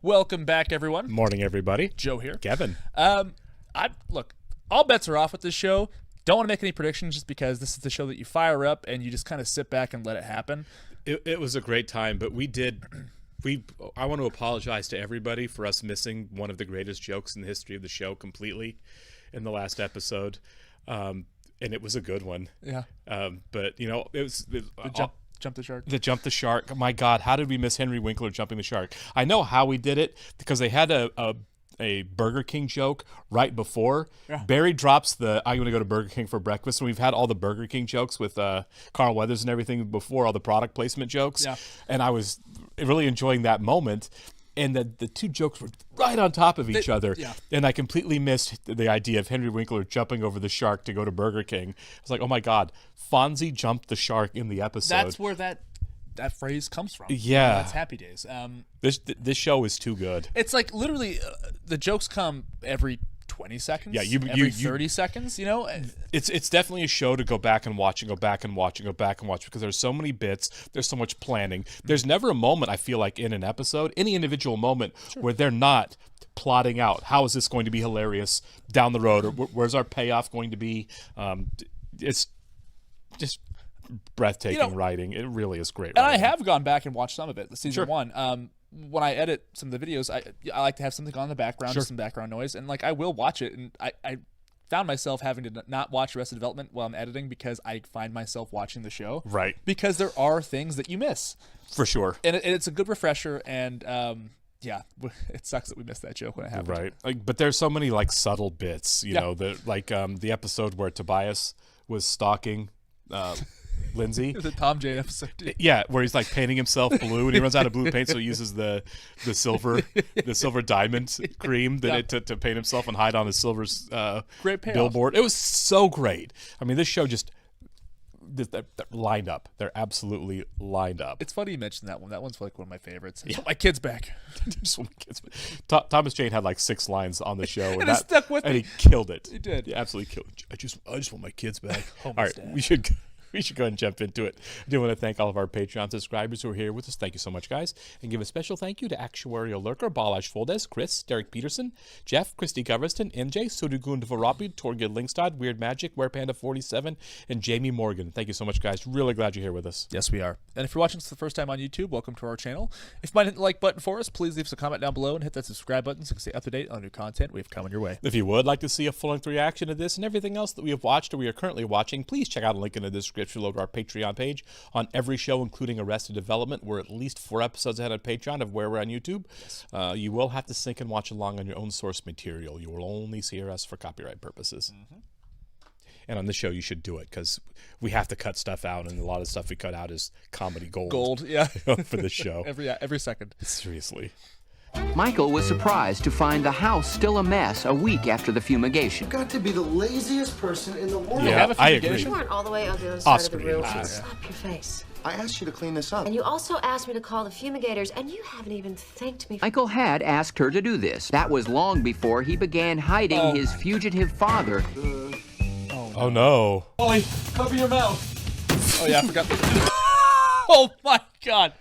Welcome back, everyone. Morning, everybody. Joe here. Kevin. Look, all bets are off with this show. Don't want to make any predictions just because this is the show that you fire up and you just kind of sit back and let it happen. It was a great time, but I want to apologize to everybody for us missing one of the greatest jokes in the history of the show completely in the last episode. And it was a good one. Yeah. But, you know, it was... Jump the shark. The jump the shark. My God, how did we miss Henry Winkler jumping the shark? I know how we did it because they had a Burger King joke right before. Yeah. Barry drops I'm going to go to Burger King for breakfast. And we've had all the Burger King jokes with Carl Weathers and everything before, all the product placement jokes. Yeah. And I was really enjoying that moment. And the two jokes were right on top of each other. Yeah. And I completely missed the idea of Henry Winkler jumping over the shark to go to Burger King. I was like, oh, my God, Fonzie jumped the shark in the episode. That's where that phrase comes from. Yeah. That's Happy Days. This show is too good. It's like literally the jokes come every 20 seconds. Yeah, every 30 seconds, you know? It's definitely a show to go back and watch because there's so many bits, there's so much planning. There's never a moment, I feel like, in an episode, any individual moment, where they're not plotting out, how is this going to be hilarious down the road, or where's our payoff going to be? It's just breathtaking writing. It really is great and writing. I have gone back and watched some of it, the season one. When I edit some of the videos, I like to have something on in the background, just some background noise, and like I will watch it, and I found myself having to not watch Arrested Development while I'm editing because I find myself watching the show. Right. Because there are things that you miss. For sure. And it's a good refresher, and yeah, it sucks that we missed that joke when it happened. Right. Like, but there's so many like subtle bits, you know, that like the episode where Tobias was stalking Lindsay. It was a Tom Jane episode. Yeah, where he's like painting himself blue, and he runs out of blue paint, so he uses the silver diamond cream to paint himself and hide on his silver great payoff. Billboard. It was so great. I mean, this show just they're lined up. They're absolutely lined up. It's funny you mentioned that one. That one's like one of my favorites. Yeah. My kid's back. Just want my kids back. Thomas Jane had like 6 lines on the show, and stuck with and me. He killed it. He did. He absolutely killed it. I just want my kids back. All right, dad. We should go ahead and jump into it. I do want to thank all of our Patreon subscribers who are here with us. Thank you so much, guys. And give a special thank you to Actuarial Lurker, Balazs Foldes, Chris, Derek Peterson, Jeff, Christy Goverston, NJ, Sudugund Varapi, Torgid Linkstad, Weird Magic, WerePanda47, and Jamie Morgan. Thank you so much, guys. Really glad you're here with us. Yes, we are. And if you're watching this for the first time on YouTube, welcome to our channel. If you might hit the like button for us, please leave us a comment down below and hit that subscribe button so you can stay up to date on new content we have coming your way. If you would like to see a full-length reaction to this and everything else that we have watched or we are currently watching, please check out a link in the description below to our Patreon page on every show, including Arrested Development. We're at least 4 episodes ahead on Patreon of where we're on YouTube. Yes. You will have to sync and watch along on your own source material. You will only see us for copyright purposes. Mm-hmm. And on this show, you should do it because we have to cut stuff out, and a lot of stuff we cut out is comedy gold. Gold, yeah. For this show. every second. Seriously. Michael was surprised to find the house still a mess a week after the fumigation. You've got to be the laziest person in the world. Yeah, I agree. You weren't all the way on the other side of the room. Slap your face. I asked you to clean this up. And you also asked me to call the fumigators, and you haven't even thanked me. Michael had asked her to do this. That was long before he began hiding his fugitive father. Oh, no. Ollie, cover your mouth. Oh, yeah, I forgot. Oh, my God.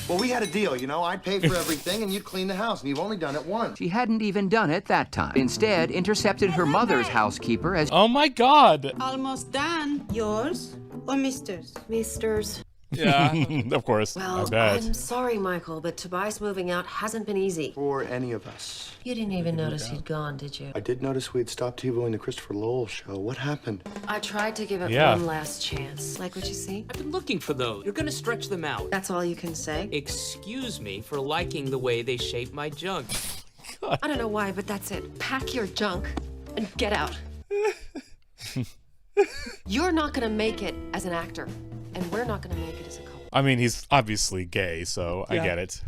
Well, we had a deal, you know. I'd pay for everything, and you'd clean the house, and you've only done it once. She hadn't even done it that time. Instead, intercepted her mother's housekeeper as... Oh, my God. Almost done. Yours or Mister's? Mister's. Yeah. Of course. Well, I bet. I'm sorry, Michael, but Tobias moving out hasn't been easy. For any of us. You didn't even notice he'd gone, did you? I did notice we'd stopped TiVoing the Christopher Lowell show. What happened? I tried to give it one last chance. Like what you see? I've been looking for those. You're gonna stretch them out. That's all you can say? Excuse me for liking the way they shape my junk. I don't know why, but that's it. Pack your junk and get out. You're not gonna make it as an actor, and we're not gonna make it as a couple. I mean, he's obviously gay, so I get it.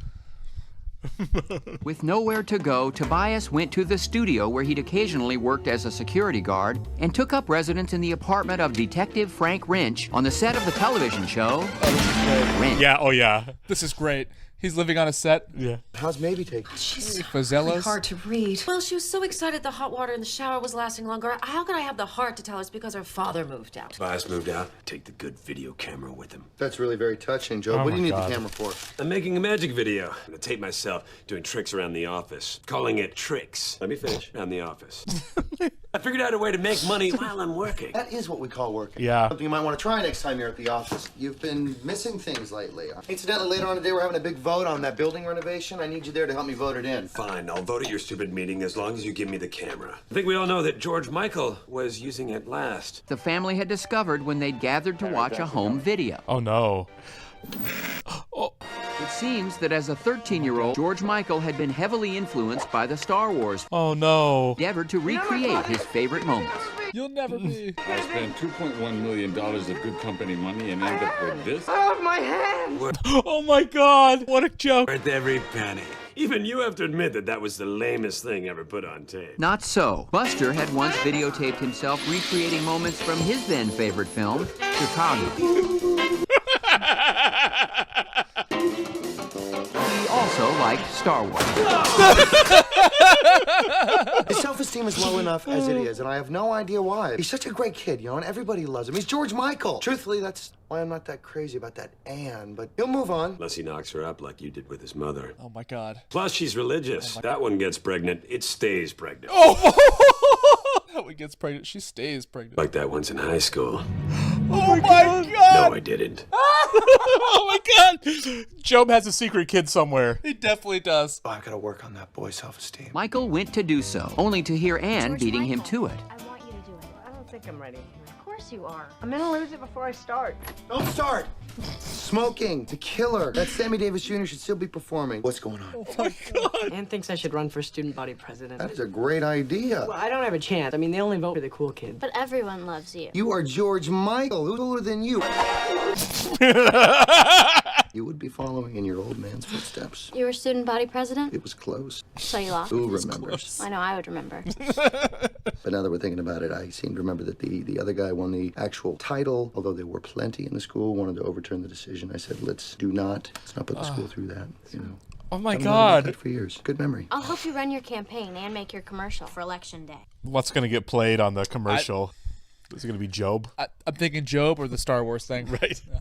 With nowhere to go, Tobias went to the studio where he'd occasionally worked as a security guard and took up residence in the apartment of Detective Frank Wrench on the set of the television show Wrench. Yeah, oh yeah. This is great. He's living on a set. Yeah. How's maybe take? She's Fazellas. hard to read. Well, she was so excited the hot water in the shower was lasting longer. How could I have the heart to tell her it's because her father moved out? Tobias moved out. Take the good video camera with him. That's really very touching, Joe. Oh What do you my need God. the camera for? I'm making a magic video. I'm gonna tape myself doing tricks around the office, calling it tricks. Let me finish. Around the office. I figured out a way to make money while I'm working. That is what we call working. Yeah. Something you might want to try next time you're at the office. You've been missing things lately. Incidentally, later on today we're having a big vote on that building renovation. I need you there to help me vote it in. Fine, I'll vote at your stupid meeting as long as you give me the camera. I think we all know that George Michael was using it last. The family had discovered when they'd gathered to watch a home video. Oh no. It seems that as a 13-year-old, George Michael had been heavily influenced by the Star Wars, Oh no. endeavored to recreate his favorite moments. You'll never be. I spent $2.1 million of good company money and end up with this? Oh my God. What a joke. Worth every penny. Even you have to admit that that was the lamest thing ever put on tape. Not so. Buster had once videotaped himself recreating moments from his then favorite film, Chicago. He also liked Star Wars. His self-esteem is low enough as it is, and I have no idea why. He's such a great kid, you know, and everybody loves him. He's George Michael. Truthfully, that's why I'm not that crazy about that Anne, but he'll move on. Unless he knocks her up like you did with his mother. Oh my God. Plus, she's religious. That one gets pregnant, it stays pregnant. That one gets pregnant. She stays pregnant. Like that once in high school. Oh my God. No, I didn't. Oh my God. Job has a secret kid somewhere. He definitely does. Oh, I've got to work on that boy's self-esteem. Michael went to do so, only to hear Anne beating him to it. I want you to do it. I don't think I'm ready. Of course you are. I'm gonna lose it before I start. Don't start. Smoking, the killer. That Sammy Davis Jr. should still be performing. What's going on? Oh my God. Anne thinks I should run for student body president. That is a great idea. Well, I don't have a chance. I mean, they only vote for the cool kids. But everyone loves you. You are George Michael. Who's cooler than you? You would be following in your old man's footsteps. You were student body president? It was close. So you lost. Who remembers? I know I would remember. But now that we're thinking about it, I seem to remember that the other guy won the actual title, although there were plenty in the school wanted to overturn the decision. I said, let's not put the school through that, you know. Oh my I've known about God. that for years. Good memory. I'll help you run your campaign and make your commercial for election day. What's going to get played on the commercial? Is it going to be Job? I'm thinking Job or the Star Wars thing. Right. Yeah.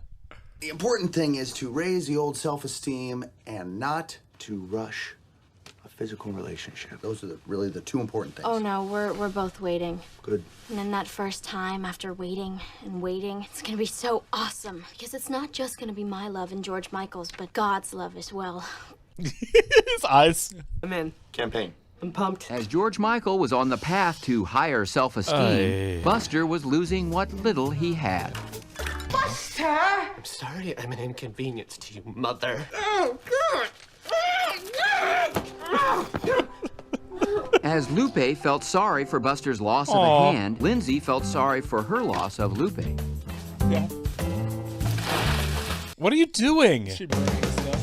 The important thing is to raise the old self-esteem and not to rush a physical relationship. Those are really the two important things. Oh no, we're both waiting. Good. And then that first time after waiting and waiting, it's gonna be so awesome. Because it's not just gonna be my love and George Michael's, but God's love as well. His eyes. I'm in. Campaign. I'm pumped. As George Michael was on the path to higher self-esteem, Buster was losing what little he had. I'm sorry I'm an inconvenience to you, Mother. As Lupe felt sorry for Buster's loss of a hand, Lindsay felt sorry for her loss of Lupe. Yeah. What are you doing? She brings, yeah.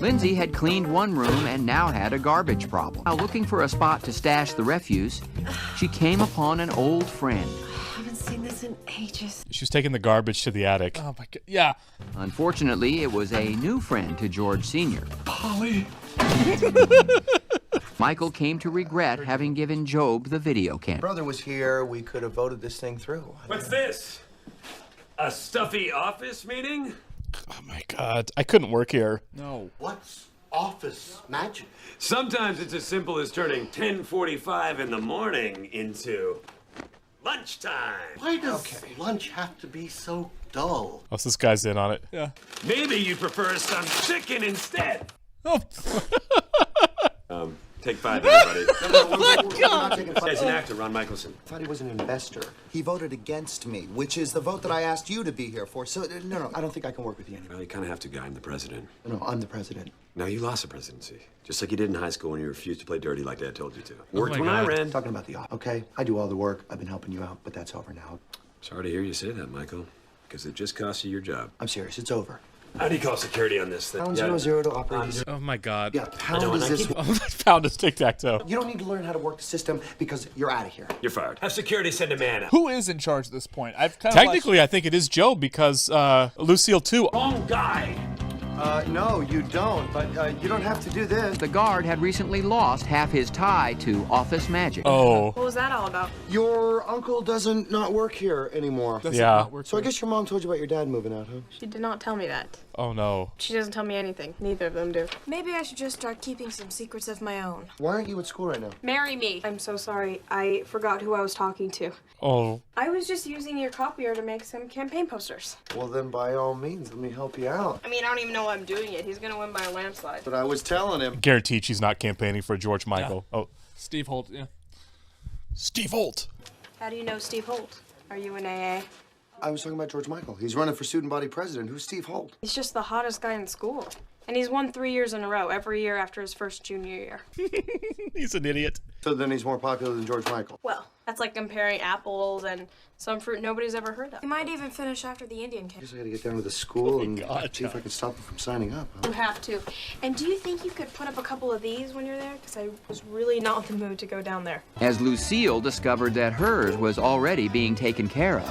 Lindsay had cleaned one room and now had a garbage problem. While looking for a spot to stash the refuse, she came upon an old friend. I haven't seen this in ages. She was taking the garbage to the attic. Oh my God. Yeah. Unfortunately, it was a new friend to George Sr. Polly. Michael came to regret having given Job the video camera. Brother was here. We could have voted this thing through. What's this? A stuffy office meeting? Oh my God. I couldn't work here. No. What's office magic? Sometimes it's as simple as turning 10:45 in the morning into lunchtime. Why does lunch have to be so dull? Oh, so this guy's in on it. Yeah. Maybe you prefer some chicken instead. Oh. Take 5, everybody. God. As an actor, Ron Michelson. I thought he was an investor. He voted against me, which is the vote that I asked you to be here for. So, no, I don't think I can work with you anymore. Well, you kind of have to, guy. I'm the president. No, I'm the president. No, you lost the presidency. Just like you did in high school when you refused to play dirty like Dad told you to. Worked my when I God. ran. Talking about the okay? I do all the work. I've been helping you out, but that's over now. Sorry to hear you say that, Michael. Because it just cost you your job. I'm serious. It's over. How do you call security on this thing? Pound 00 to operate. Oh my God. Yeah, pound is this. Found his tic-tac-toe. You don't need to learn how to work the system because you're out of here. You're fired. Have security send a man out. Who is in charge at this point? I've kind of Technically, I think it is Job because Lucille too. Wrong guy. No, you don't. But you don't have to do this. The guard had recently lost half his tie to office magic. Oh. What was that all about? Your uncle doesn't not work here anymore. Yeah. So I guess your mom told you about your dad moving out, huh? She did not tell me that. Oh no. She doesn't tell me anything. Neither of them do. Maybe I should just start keeping some secrets of my own. Why aren't you at school right now? Marry me. I'm so sorry. I forgot who I was talking to. Oh. I was just using your copier to make some campaign posters. Well, then by all means, let me help you out. I mean, I don't even know why I'm doing it. He's gonna win by a landslide. But I was telling him. Guaranteed she's not campaigning for George Michael. Yeah. Oh. Steve Holt, yeah. Steve Holt. How do you know Steve Holt? Are you in AA? I was talking about George Michael. He's running for student body president. Who's Steve Holt? He's just the hottest guy in school. And he's won 3 years in a row, every year after his first junior year. He's an idiot. So then he's more popular than George Michael. Well, that's like comparing apples and some fruit nobody's ever heard of. He might even finish after the Indian I came. guess I gotta get down to the school and see if I can stop him from signing up. Huh? You have to. And do you think you could put up a couple of these when you're there? Because I was really not in the mood to go down there. As Lucille discovered that hers was already being taken care of.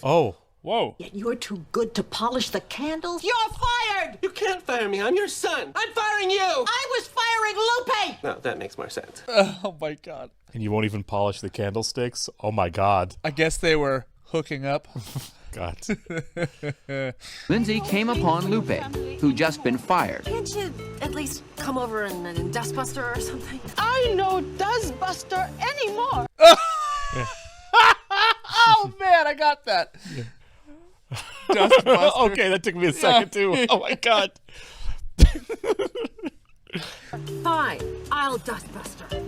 Oh. Whoa. Yet you're too good to polish the candles? You're fired! You can't fire me. I'm your son. I'm firing you! I was firing Lupe! No, that makes more sense. Oh my god. And you won't even polish the candlesticks? Oh my god. I guess they were hooking up. God. Lindsay came upon Lupe, who'd just been fired. Can't you at least come over and Dustbuster or something? I know Dustbuster anymore! Oh man, I got that. Yeah. Okay, that took me a second too. Oh my god. Fine, I'll Dustbuster.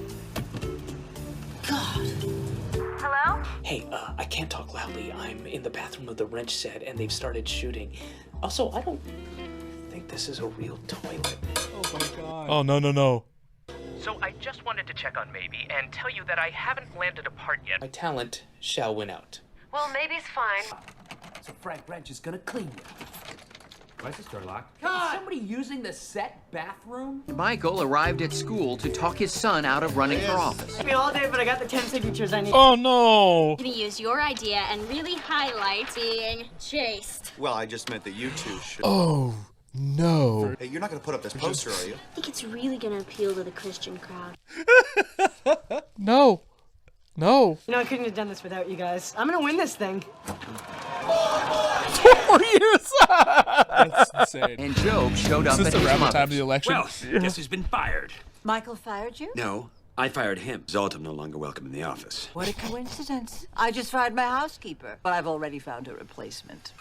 God. Hello? Hey, I can't talk loudly. I'm in the bathroom of the wrench set and they've started shooting. Also, I don't think this is a real toilet. Oh my god. Oh no, no, no. So I just wanted to check on Maybe and tell you that I haven't landed a part yet. My talent shall win out. Well, maybe's fine. So Frank Wrench is gonna clean you. Why is this door locked? God! Is somebody using the set bathroom? Michael arrived at school to talk his son out of running for office. Took me all day, but I got the 10 signatures I need. Oh no! I'm gonna use your idea and really highlight being chased. Well, I just meant that you two should. Oh no. Hey, you're not gonna put up this poster, are you? I think it's really gonna appeal to the Christian crowd. No. No. You know, I couldn't have done this without you guys. I'm gonna win this thing. 4 years! That's insane. And Job showed up Is at this his around the time of mother's. the election? Well, guess he's been fired. Michael fired you? No, I fired him. Result, I'm no longer welcome in the office. What a coincidence. I just fired my housekeeper, but I've already found a replacement.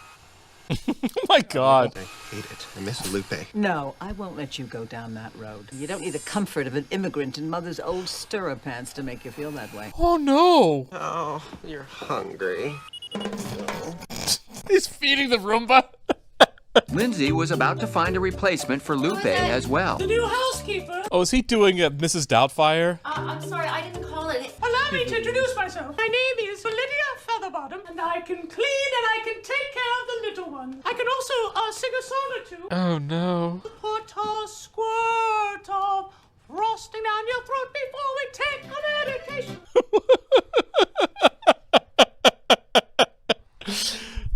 Oh my god. I hate it. I miss Lupe. No, I won't let you go down that road. You don't need the comfort of an immigrant in mother's old stirrup pants to make you feel that way. Oh no. Oh, you're hungry. He's feeding the Roomba. Lindsay was about to find a replacement for Lupe as well. The new housekeeper. Oh, is he doing Mrs. Doubtfire? I'm sorry, I didn't call it. Allow me to introduce myself. My name is Lydia Featherbottom, and I can clean and I can take care of the little one. I can also sing a song or two. Oh no. Put a squirt of frosting down your throat before we take a medication.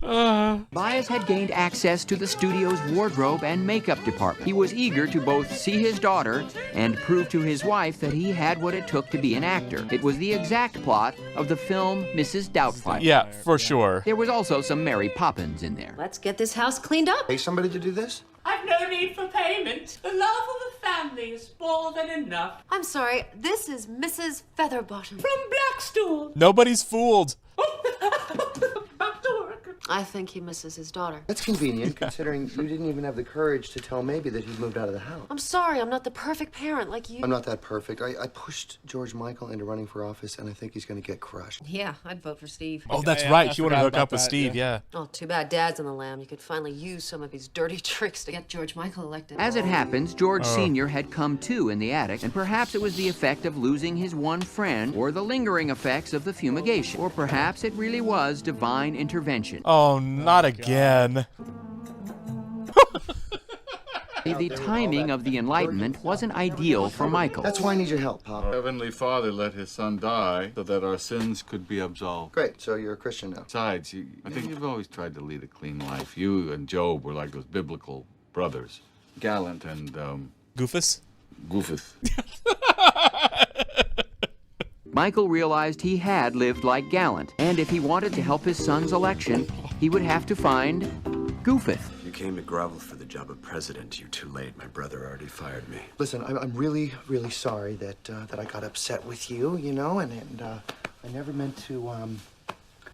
Tobias had gained access to the studio's wardrobe and makeup department. He was eager to both see his daughter and prove to his wife that he had what it took to be an actor. It was the exact plot of the film Mrs. Doubtfire. Yeah, for sure. There was also some Mary Poppins in there. Let's get this house cleaned up. Pay somebody to do this? I've no need for payment. The love of a family is more than enough. I'm sorry, this is Mrs. Featherbottom. From Blackstool. Nobody's fooled. Back to work. I think he misses his daughter. That's convenient, considering you didn't even have the courage to tell Maybe that he'd moved out of the house. I'm sorry, I'm not the perfect parent like you. I'm not that perfect. I pushed George Michael into running for office, and I think he's going to get crushed. Yeah, I'd vote for Steve. Oh, that's Yeah, right. I She wanted to forgot hook about up with that, Steve, yeah. Oh, too bad Dad's on the lam. You could finally use some of his dirty tricks to get George Michael elected. As it happens, George Sr. had come to in the attic, and perhaps it was the effect of losing his one friend, or the lingering effects of the fumigation, or perhaps it really was divine intervention. Oh, not again. The timing of the Enlightenment wasn't ideal for Michael. That's why I need your help, Pop. Our Heavenly Father let his son die so that our sins could be absolved. Great, so you're a Christian now. Besides, I think you've always tried to lead a clean life. You and Job were like those biblical brothers. Gallant and, Goofus? Goofus. Michael realized he had lived like Gallant, and if he wanted to help his son's election, he would have to find Goofus. You came to grovel for the job of president. You're too late. My brother already fired me. Listen, I'm really, really sorry that I got upset with you, you know, and I never meant to,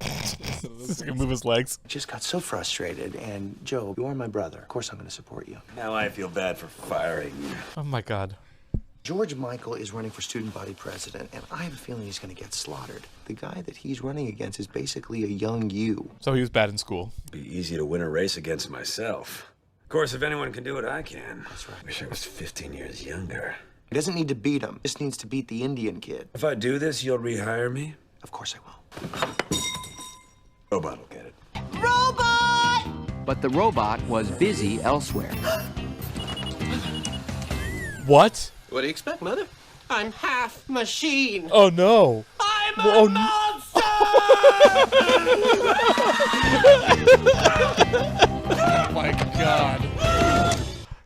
He's gonna move his legs. Just got so frustrated, and Joe, you are my brother. Of course I'm gonna support you. Now I feel bad for firing you. Oh my God. George Michael is running for student body president, and I have a feeling he's gonna get slaughtered. The guy that he's running against is basically a young you. So he was bad in school. Be easy to win a race against myself. Of course, if anyone can do it, I can. That's right. Wish I was 15 years younger. He doesn't need to beat him. Just needs to beat the Indian kid. If I do this, you'll rehire me? Of course I will. Robot will get it. Robot! But the robot was busy elsewhere. What? What do you expect, Mother? I'm half machine. Oh no. I'm a monster! Oh my God.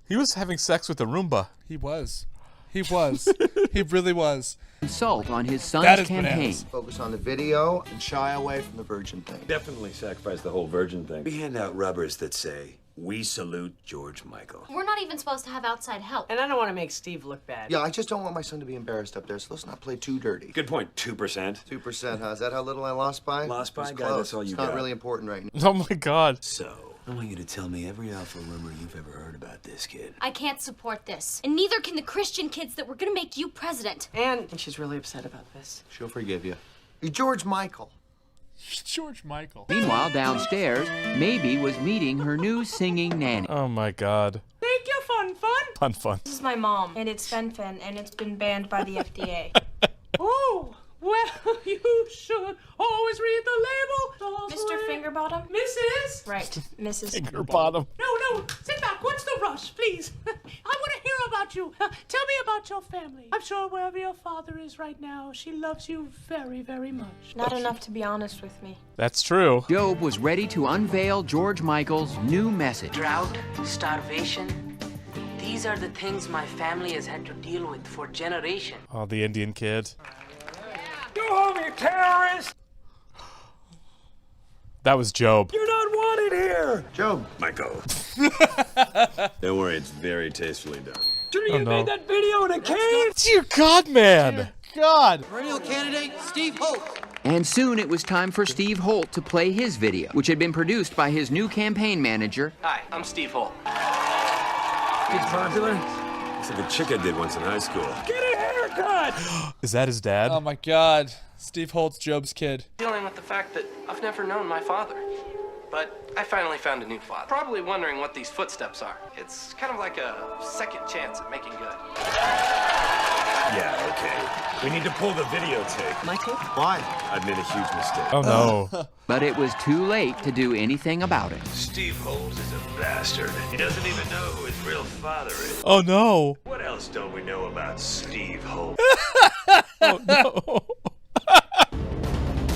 He was having sex with a Roomba. He was. He was. He really was. Consult on his son's That is campaign. bananas. Focus on the video and shy away from the virgin thing. Definitely sacrifice the whole virgin thing. We hand out rubbers that say, "We salute George Michael." We're not even supposed to have outside help. And I don't want to make Steve look bad. Yeah, I just don't want my son to be embarrassed up there, so let's not play too dirty. Good point. 2%. 2%, huh? Is that how little I lost by? Lost by? It's Guy, close. that's all you It's got. not really important right now. Oh my God. So, I want you to tell me every alpha rumor you've ever heard about this kid. I can't support this. And neither can the Christian kids that were gonna make you president. And she's really upset about this. She'll forgive you. You're George Michael. George Michael. Meanwhile, downstairs, Maybe was meeting her new singing nanny. Oh my God. Thank you, Fun. Fun. This is my mom, and it's fen-phen, and it's been banned by the FDA. Oh, well, you should always read the label. Mr. Fingerbottom? Mrs. Right, Mrs. Finger bottom. No, sit back. What's the rush, please? I want to hear about you. Tell me about your family. I'm sure wherever your father is right now, she loves you very, very much. Not enough to be honest with me. That's true. Job was ready to unveil George Michael's new message. Drought, starvation. These are the things my family has had to deal with for generations. Oh, the Indian kid. Go home, you terrorist! That was Job. You're not wanted here! Job. Michael. Don't worry, it's very tastefully done. Sure, Oh, you no. made that video in a cave? Dear God, man. God. Perennial candidate, Steve Holt. And soon it was time for Steve Holt to play his video, which had been produced by his new campaign manager. Hi, I'm Steve Holt. Kid popular? Looks like a chick I did once in high school. Get a haircut! Is that his dad? Oh my God. Steve Holt's Job's kid. Dealing with the fact that I've never known my father. But I finally found a new father. Probably wondering what these footsteps are. It's kind of like a second chance at making good. Yeah, okay. We need to pull the videotape. Michael? Why? I've made a huge mistake. Oh no. But it was too late to do anything about it. Steve Holt is a bastard. He doesn't even know who his real father is. Oh no. What else don't we know about Steve Holt? Oh no.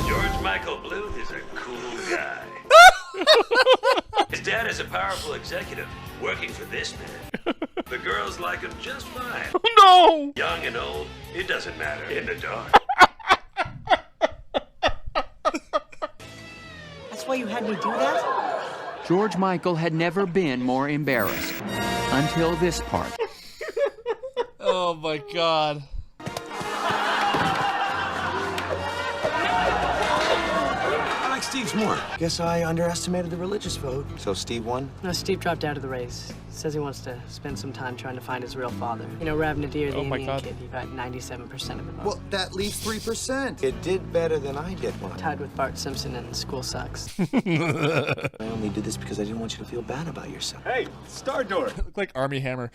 George Michael Bluth is a cool guy. His dad is a powerful executive working for this man. The girls like him just fine. No. Young and old, it doesn't matter in the dark. That's why you had me do that? George Michael had never been more embarrassed. Until this part. Oh my God. I like Steve's more. Guess I underestimated the religious vote. So Steve won? No, Steve dropped out of the race. Says he wants to spend some time trying to find his real father. You know, Rav Nadir, the Oh my Indian God. kid, he got 97% of the vote. Well, that leaves 3%. It did better than I did one. Tied with Bart Simpson and School Sucks. I only did this because I didn't want you to feel bad about yourself. Hey, Star Door. Look like Army Hammer.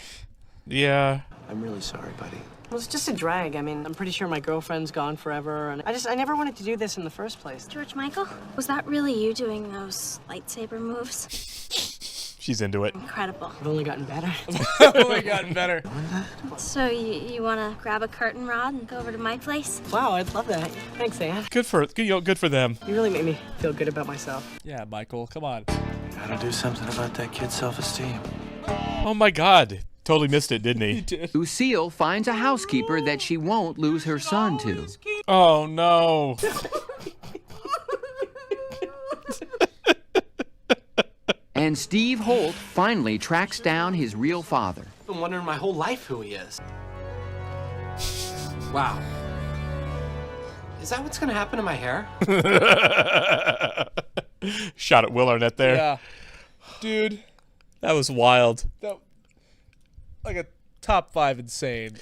Yeah. I'm really sorry, buddy. Well, it's just a drag. I mean, I'm pretty sure my girlfriend's gone forever, and I never wanted to do this in the first place. George Michael, was that really you doing those lightsaber moves? She's into it. Incredible. It's only gotten better. only gotten better. So you want to grab a curtain rod and go over to my place? Wow, I'd love that. Thanks, Anne. Good for them. You really make me feel good about myself. Yeah, Michael, come on. Gotta do something about that kid's self-esteem. Oh my God. Totally missed it, didn't he? Lucille finds a housekeeper that she won't lose her son to. Oh no. And Steve Holt finally tracks down his real father. I've been wondering my whole life who he is. Wow. Is that what's gonna happen to my hair? Shot at Will Arnett there. Yeah. Dude. That was wild. Like a top 5 insane.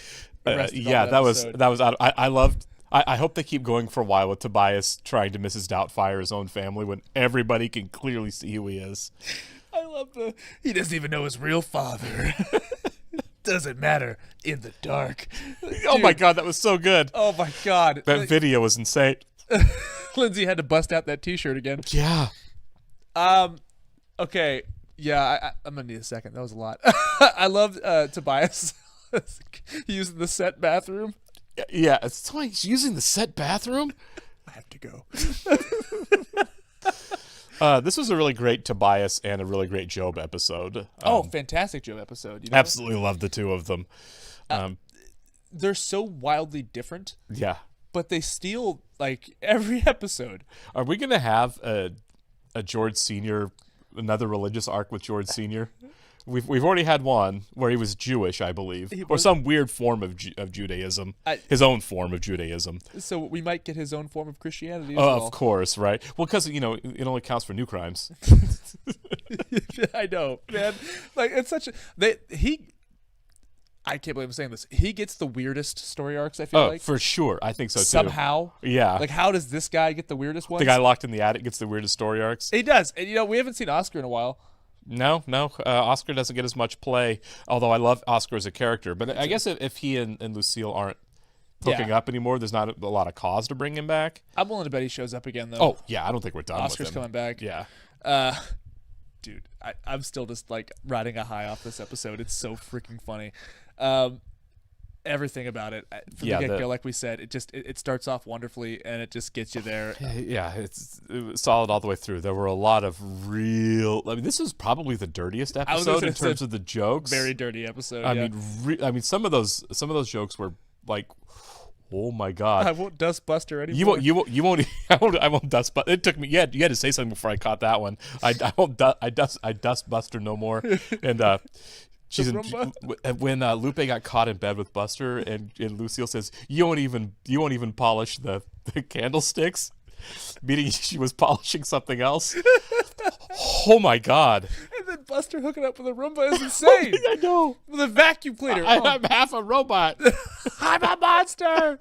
Yeah, that was I loved. I hope they keep going for a while with Tobias trying to Mrs. Doubtfire his own family when everybody can clearly see who he is. I love he doesn't even know his real father. Doesn't matter in the dark. Oh my God, that was so good. Oh my God. That video was insane. Lindsay had to bust out that t-shirt again. Yeah. Okay. Yeah, I'm gonna need a second. That was a lot. I loved Tobias using the set bathroom. Yeah, it's like he's using the set bathroom. I have to go. This was a really great Tobias and a really great Job episode. Fantastic Job episode. You know? Absolutely love the two of them. They're so wildly different. Yeah. But they steal like every episode. Are we gonna have a George Sr., another religious arc with George Sr.? We've already had one where he was Jewish, I believe, or some weird form of Judaism, his own form of Judaism. So we might get his own form of Christianity as well. Of course, right? Well, because, it only counts for new crimes. I know, man. Like, it's such a... I can't believe I'm saying this. He gets the weirdest story arcs, I feel like. For sure. I think so, too. Somehow. Yeah. Like, how does this guy get the weirdest ones? The guy locked in the attic gets the weirdest story arcs. He does. And, we haven't seen Oscar in a while. No. Oscar doesn't get as much play, although I love Oscar as a character. But I guess if he and Lucille aren't hooking up anymore, there's not a lot of cause to bring him back. I'm willing to bet he shows up again, though. Oh, yeah, I don't think we're done Oscar's with him. coming back. Yeah. Dude, I'm still just, like, riding a high off this episode. It's so freaking funny. Everything about it from the get-go, like we said, it starts off wonderfully and it just gets you there. Yeah, it was solid all the way through. There were a lot of this is probably the dirtiest episode in terms of the jokes. Very dirty episode. I mean, some of those jokes were like, oh my God! I won't dust Buster anymore. You won't. I won't dust. But it took me. You had to say something before I caught that one. I dust Buster no more. And when Lupe got caught in bed with Buster, and Lucille says, "You won't even polish the candlesticks," meaning she was polishing something else. Oh my God! And then Buster hooking up with a Roomba is insane. I know. With a vacuum cleaner. I'm half a robot. I'm a monster.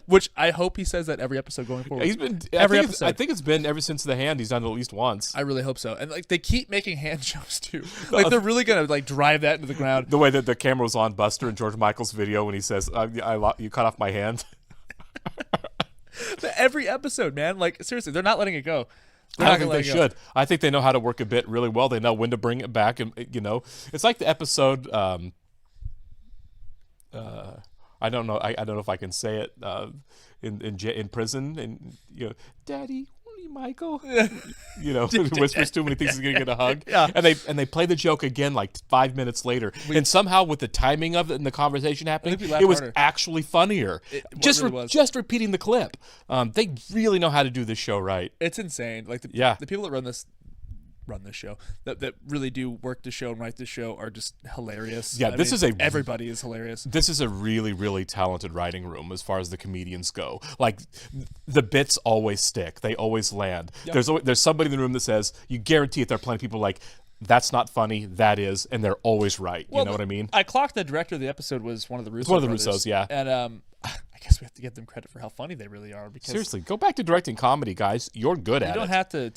Which I hope he says that every episode going forward. He's been every episode. I think it's been ever since The Hand. He's done it at least once. I really hope so. And like they keep making hand jokes too. Like they're really gonna like drive that into the ground. The way that the camera was on Buster and George Michael's video when he says, "You cut off my hand." Every episode, man. Like seriously, they're not letting it go. I don't think they should. I think they know how to work a bit really well. They know when to bring it back, and it's like the episode. I don't know. I don't know if I can say it. In prison, and Daddy, Michael, whispers to him when he thinks he's gonna get a hug. Yeah. And they play the joke again like 5 minutes later, and somehow with the timing of it and the conversation happening, it was actually funnier. Just repeating the clip. They really know how to do this show right. It's insane. Like the people that run this show that really do work the show and write the show are just hilarious. Yeah, everybody is hilarious. This is a really, really talented writing room as far as the comedians go. Like the bits always stick. They always land. Yep. There's somebody in the room that says, you guarantee it, there are plenty of people like, that's not funny, that is, and they're always right. You know what I mean? I clocked the director of the episode was one of the Russo brothers. Russos, yeah. And I guess we have to give them credit for how funny they really are. Because seriously, go back to directing comedy, guys. You're good at it. You don't have to